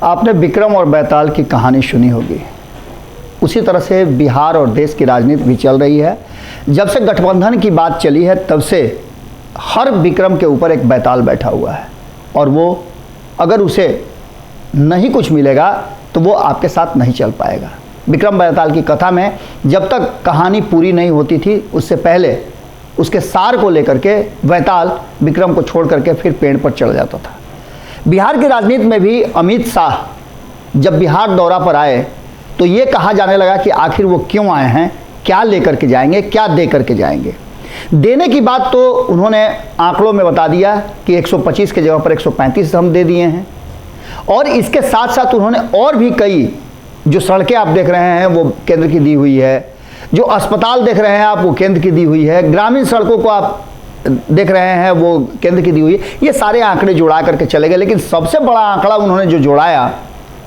आपने विक्रम और बैताल की कहानी सुनी होगी। उसी तरह से बिहार और देश की राजनीति भी चल रही है। जब से गठबंधन की बात चली है तब से हर विक्रम के ऊपर एक बैताल बैठा हुआ है, और वो अगर उसे नहीं कुछ मिलेगा तो वो आपके साथ नहीं चल पाएगा। विक्रम बैताल की कथा में जब तक कहानी पूरी नहीं होती थी, उससे पहले उसके सार को लेकर के बैताल विक्रम को छोड़ करके फिर पेड़ पर चढ़ जाता था। बिहार की राजनीति में भी अमित शाह जब बिहार दौरा पर आए तो ये कहा जाने लगा कि आखिर वो क्यों आए हैं, क्या लेकर के जाएंगे, क्या दे करके जाएंगे। देने की बात तो उन्होंने आंकड़ों में बता दिया कि 125 के जगह पर 135 हम दे दिए हैं, और इसके साथ साथ उन्होंने और भी कई जो सड़कें आप देख रहे हैं वो केंद्र की दी हुई है, जो अस्पताल देख रहे हैं आप वो केंद्र की दी हुई है, ग्रामीण सड़कों को आप देख रहे हैं वो केंद्र की दी हुई है। ये सारे आंकड़े जुड़ा करके चले गए, लेकिन सबसे बड़ा आंकड़ा उन्होंने जो जुड़ाया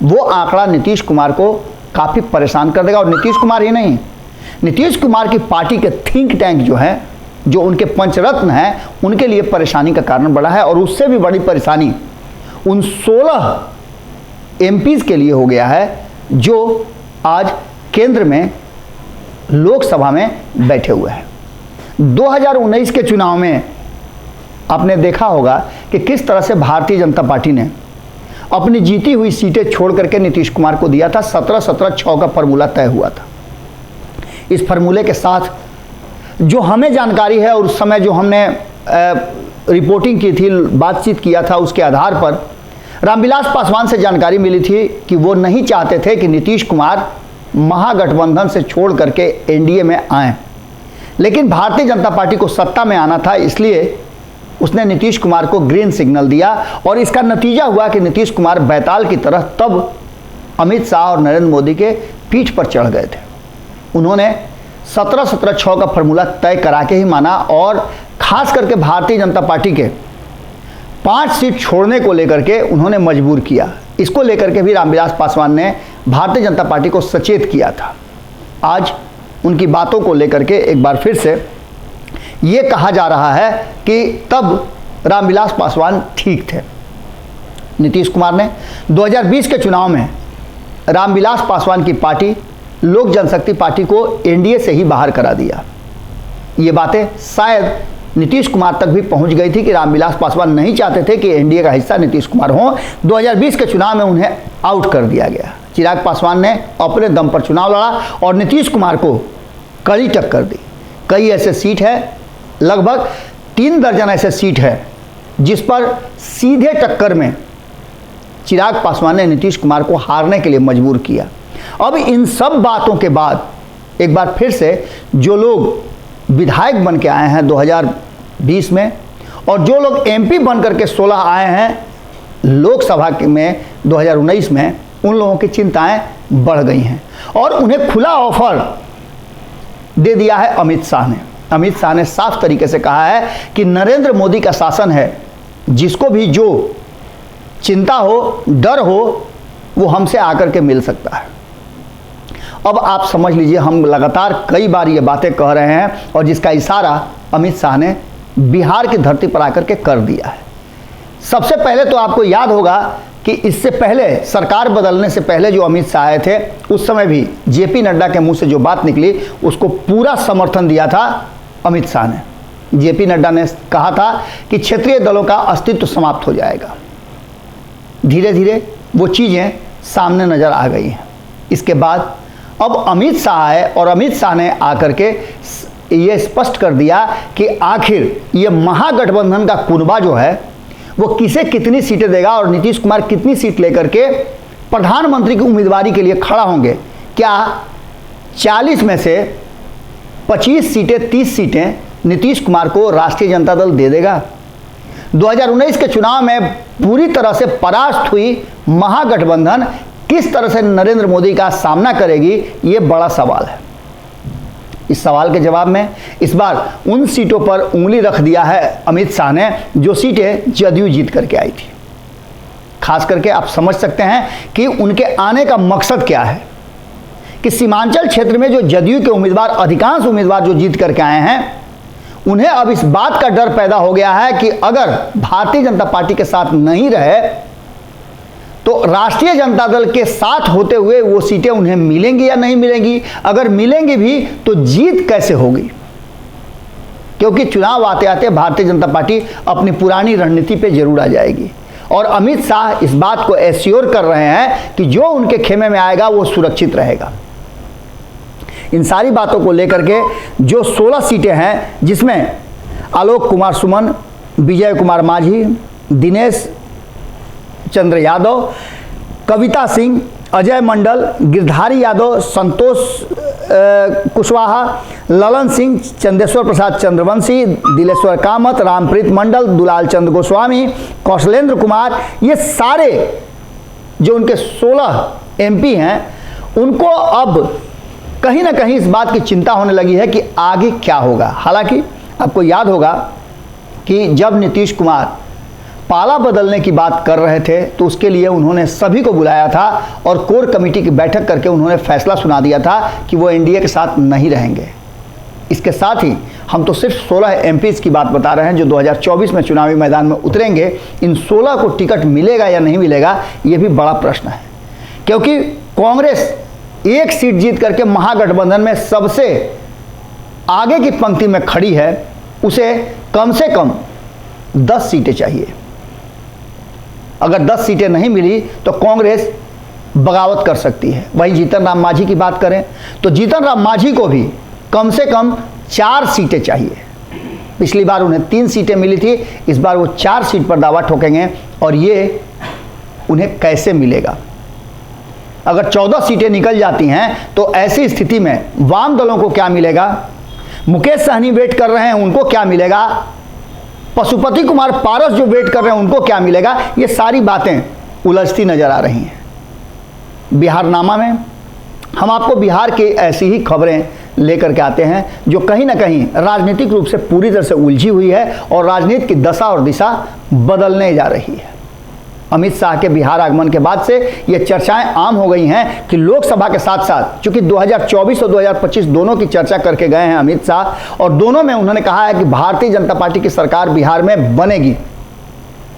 वो आंकड़ा नीतीश कुमार को काफ़ी परेशान कर देगा। और नीतीश कुमार ही नहीं, नीतीश कुमार की पार्टी के थिंक टैंक जो हैं, जो उनके पंचरत्न हैं, उनके लिए परेशानी का कारण बड़ा है। और उससे भी बड़ी परेशानी उन 16 एमपीज़ के लिए हो गया है जो आज केंद्र में लोकसभा में बैठे हुए हैं। 2019 के चुनाव में आपने देखा होगा कि किस तरह से भारतीय जनता पार्टी ने अपनी जीती हुई सीटें छोड़ करके नीतीश कुमार को दिया था। 17-17-6 का फार्मूला तय हुआ था। इस फार्मूले के साथ जो हमें जानकारी है और उस समय जो हमने रिपोर्टिंग की थी, बातचीत किया था, उसके आधार पर रामविलास पासवान से जानकारी मिली थी कि वो नहीं चाहते थे कि नीतीश कुमार महागठबंधन से छोड़ करके एनडीए में आएं, लेकिन भारतीय जनता पार्टी को सत्ता में आना था, इसलिए उसने नीतीश कुमार को ग्रीन सिग्नल दिया। और इसका नतीजा हुआ कि नीतीश कुमार बैताल की तरह तब अमित शाह और नरेंद्र मोदी के पीठ पर चढ़ गए थे। उन्होंने 17-17-6 का फार्मूला तय करा के ही माना, और खास करके भारतीय जनता पार्टी के 5 सीट छोड़ने को लेकर के उन्होंने मजबूर किया। इसको लेकर के भी रामविलास पासवान ने भारतीय जनता पार्टी को सचेत किया था। आज उनकी बातों को लेकर के एक बार फिर से ये कहा जा रहा है कि तब रामविलास पासवान ठीक थे। नीतीश कुमार ने 2020 के चुनाव में रामविलास पासवान की पार्टी लोक जनशक्ति पार्टी को एनडीए से ही बाहर करा दिया। ये बातें शायद नीतीश कुमार तक भी पहुंच गई थी कि रामविलास पासवान नहीं चाहते थे कि एनडीए का हिस्सा नीतीश कुमार हो। 2020 के चुनाव में उन्हें आउट कर दिया गया। चिराग पासवान ने अपने दम पर चुनाव लड़ा और नीतीश कुमार को कड़ी टक्कर दी। कई ऐसे सीट है, लगभग 3 दर्जन ऐसे सीट है जिस पर सीधे टक्कर में चिराग पासवान ने नीतीश कुमार को हारने के लिए मजबूर किया। अब इन सब बातों के बाद एक बार फिर से जो लोग विधायक बन के आए हैं 2020 में, और जो लोग एमपी बन करके 16 आए हैं लोकसभा में 2019 में, उन लोगों की चिंताएं बढ़ गई हैं और उन्हें खुला ऑफर दे दिया है अमित शाह ने। अमित शाह ने साफ तरीके से कहा है कि नरेंद्र मोदी का शासन है, जिसको भी जो चिंता हो, डर हो, वो हमसे आकर के मिल सकता है। अब आप समझ लीजिए, हम लगातार कई बार ये बातें कह रहे हैं और जिसका इशारा अमित शाह ने बिहार की धरती पर आकर के कर दिया है। सबसे पहले तो आपको याद होगा कि इससे पहले, सरकार बदलने से पहले जो अमित शाह आए थे, उस समय भी जेपी नड्डा के मुंह से जो बात निकली उसको पूरा समर्थन दिया था अमित शाह ने। जेपी नड्डा ने कहा था कि क्षेत्रीय दलों का अस्तित्व समाप्त हो जाएगा। धीरे धीरे वो चीज़ें सामने नज़र आ गई हैं। इसके बाद अब अमित शाह आए और अमित शाह ने आकर के ये स्पष्ट कर दिया कि आखिर ये महागठबंधन का कुनबा जो है वो किसे कितनी सीटें देगा और नीतीश कुमार कितनी सीट लेकर के प्रधानमंत्री की उम्मीदवारी के लिए खड़ा होंगे। क्या 40 में से 25 सीटें, 30 सीटें नीतीश कुमार को राष्ट्रीय जनता दल दे देगा? 2019 के चुनाव में पूरी तरह से परास्त हुई महागठबंधन किस तरह से नरेंद्र मोदी का सामना करेगी, ये बड़ा सवाल है। इस सवाल के जवाब में इस बार उन सीटों पर उंगली रख दिया है अमित शाह ने जो सीटें जदयू जीत करके आई थी। खास करके आप समझ सकते हैं कि उनके आने का मकसद क्या है, कि सीमांचल क्षेत्र में जो जदयू के उम्मीदवार, अधिकांश उम्मीदवार जो जीत करके आए हैं, उन्हें अब इस बात का डर पैदा हो गया है कि अगर भारतीय जनता पार्टी के साथ नहीं रहे तो राष्ट्रीय जनता दल के साथ होते हुए वो सीटें उन्हें मिलेंगी या नहीं मिलेंगी, अगर मिलेंगी भी तो जीत कैसे होगी, क्योंकि चुनाव आते आते भारतीय जनता पार्टी अपनी पुरानी रणनीति पे जरूर आ जाएगी। और अमित शाह इस बात को एश्योर कर रहे हैं कि जो उनके खेमे में आएगा वो सुरक्षित रहेगा। इन सारी बातों को लेकर के जो 16 सीटें हैं, जिसमें आलोक कुमार सुमन, विजय कुमार माझी, दिनेश चंद्र यादव, कविता सिंह, अजय मंडल, गिरधारी यादव, संतोष कुशवाहा, ललन सिंह, चंदेश्वर प्रसाद चंद्रवंशी, दिलेश्वर कामत, रामप्रीत मंडल, दुलाल चंद्र गोस्वामी, कौशलेंद्र कुमार, ये सारे जो उनके 16 एमपी हैं, उनको अब कहीं ना कहीं इस बात की चिंता होने लगी है कि आगे क्या होगा। हालांकि आपको याद होगा कि जब नीतीश कुमार पाला बदलने की बात कर रहे थे तो उसके लिए उन्होंने सभी को बुलाया था और कोर कमेटी की बैठक करके उन्होंने फैसला सुना दिया था कि वो एनडीए के साथ नहीं रहेंगे। इसके साथ ही हम तो सिर्फ 16 एमपीज़ की बात बता रहे हैं जो 2024 में चुनावी मैदान में उतरेंगे। इन 16 को टिकट मिलेगा या नहीं मिलेगा, ये भी बड़ा प्रश्न है, क्योंकि कांग्रेस एक सीट जीत करके महागठबंधन में सबसे आगे की पंक्ति में खड़ी है। उसे कम से कम 10 सीटें चाहिए। अगर 10 सीटें नहीं मिली तो कांग्रेस बगावत कर सकती है। वहीं जीतन राम मांझी की बात करें तो जीतन राम मांझी को भी कम से कम 4 सीटें चाहिए। पिछली बार उन्हें 3 सीटें मिली थी, इस बार वो 4 सीट पर दावा ठोकेंगे और ये उन्हें कैसे मिलेगा। अगर 14 सीटें निकल जाती हैं तो ऐसी स्थिति में वाम दलों को क्या मिलेगा, मुकेश सहनी वेट कर रहे हैं उनको क्या मिलेगा, पशुपति कुमार पारस जो वेट कर रहे हैं उनको क्या मिलेगा, ये सारी बातें उलझती नजर आ रही हैं। बिहारनामा में हम आपको बिहार की ऐसी ही खबरें लेकर के आते हैं जो कहीं ना कहीं राजनीतिक रूप से पूरी तरह से उलझी हुई है और राजनीति की दशा और दिशा बदलने जा रही है। अमित शाह के बिहार आगमन के बाद से ये चर्चाएं आम हो गई हैं कि लोकसभा के साथ साथ, चूंकि 2024 और 2025 दोनों की चर्चा करके गए हैं अमित शाह, और दोनों में उन्होंने कहा है कि भारतीय जनता पार्टी की सरकार बिहार में बनेगी।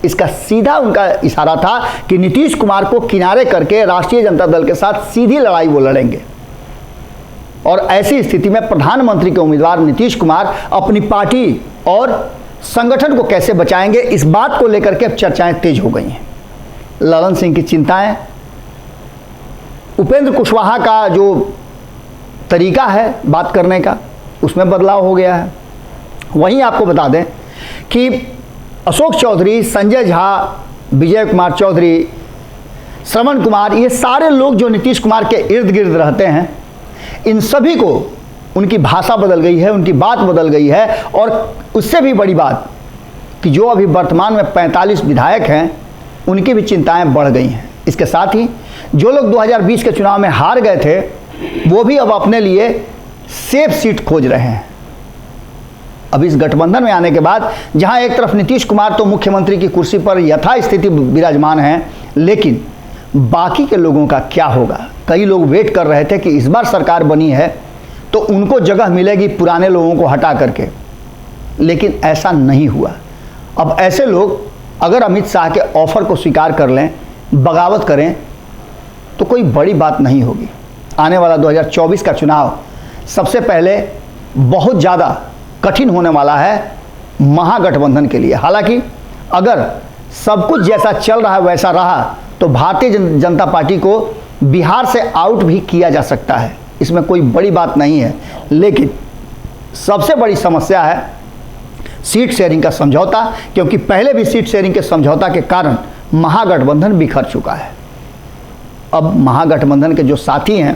इसका सीधा उनका इशारा था कि नीतीश कुमार को किनारे करके राष्ट्रीय जनता दल के साथ सीधी लड़ाई वो लड़ेंगे। और ऐसी स्थिति में प्रधानमंत्री के उम्मीदवार नीतीश कुमार अपनी पार्टी और संगठन को कैसे बचाएंगे, इस बात को लेकर के अब चर्चाएं तेज हो गई हैं। ललन सिंह की चिंताएं, उपेंद्र कुशवाहा का जो तरीका है बात करने का उसमें बदलाव हो गया है। वहीं आपको बता दें कि अशोक चौधरी, संजय झा, विजय कुमार चौधरी, श्रवण कुमार, ये सारे लोग जो नीतीश कुमार के इर्द गिर्द रहते हैं, इन सभी को उनकी भाषा बदल गई है, उनकी बात बदल गई है। और उससे भी बड़ी बात कि जो अभी वर्तमान में 45 विधायक हैं उनकी भी चिंताएं बढ़ गई हैं। इसके साथ ही जो लोग 2020 के चुनाव में हार गए थे वो भी अब अपने लिए सेफ सीट खोज रहे हैं। अब इस गठबंधन में आने के बाद जहां एक तरफ नीतीश कुमार तो मुख्यमंत्री की कुर्सी पर यथास्थिति विराजमान हैं, लेकिन बाकी के लोगों का क्या होगा। कई लोग वेट कर रहे थे कि इस बार सरकार बनी है तो उनको जगह मिलेगी पुराने लोगों को हटा करके, लेकिन ऐसा नहीं हुआ। अब ऐसे लोग अगर अमित शाह के ऑफर को स्वीकार कर लें, बगावत करें, तो कोई बड़ी बात नहीं होगी। आने वाला 2024 का चुनाव सबसे पहले बहुत ज़्यादा कठिन होने वाला है महागठबंधन के लिए। हालांकि अगर सब कुछ जैसा चल रहा है वैसा रहा तो भारतीय जनता पार्टी को बिहार से आउट भी किया जा सकता है, इसमें कोई बड़ी बात नहीं है। लेकिन सबसे बड़ी समस्या है सीट शेयरिंग का समझौता, क्योंकि पहले भी सीट शेयरिंग के समझौता के कारण महागठबंधन बिखर चुका है। अब महागठबंधन के जो साथी हैं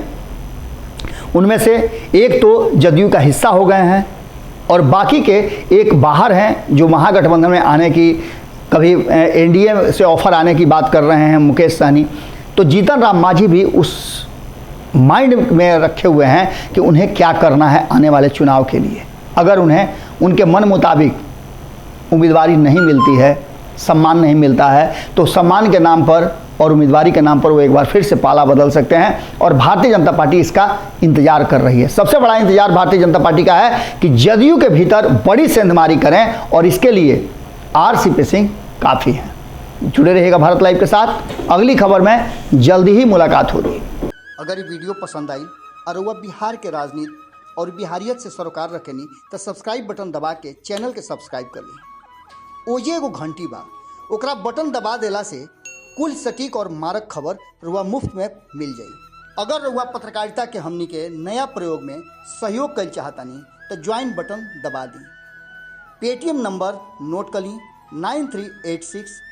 उनमें से एक तो जदयू का हिस्सा हो गए हैं और बाकी के एक बाहर हैं जो महागठबंधन में आने की, कभी एनडीए से ऑफर आने की बात कर रहे हैं, मुकेश सहनी। तो जीतन राम मांझी भी उस माइंड में रखे हुए हैं कि उन्हें क्या करना है आने वाले चुनाव के लिए। अगर उन्हें उनके मन मुताबिक उम्मीदवारी नहीं मिलती है, सम्मान नहीं मिलता है, तो सम्मान के नाम पर और उम्मीदवारी के नाम पर वो एक बार फिर से पाला बदल सकते हैं। और भारतीय जनता पार्टी इसका इंतजार कर रही है। सबसे बड़ा इंतजार भारतीय जनता पार्टी का है कि जदयू के भीतर बड़ी सेंधमारी करें, और इसके लिए RCP सिंह काफ़ी हैं। जुड़े रहिएगा भारत लाइव के साथ। अगली खबर में जल्दी ही मुलाकात होगी। अगर ये वीडियो पसंद आई और वह बिहार के राजनीति और बिहारियत से सरोकार रखेनी तो सब्सक्राइब बटन दबा के चैनल के सब्सक्राइब कर ली। ओजे एगो घंटी बा, ओकरा बटन दबा देला से कुल सटीक और मारक खबर रुआ मुफ्त में मिल जाई। अगर रुआ पत्रकारिता के हमनी के नया प्रयोग में सहयोग कर चाहतानी तो ज्वाइन बटन दबा दी। पेटीएम नंबर नोट कर ली 9386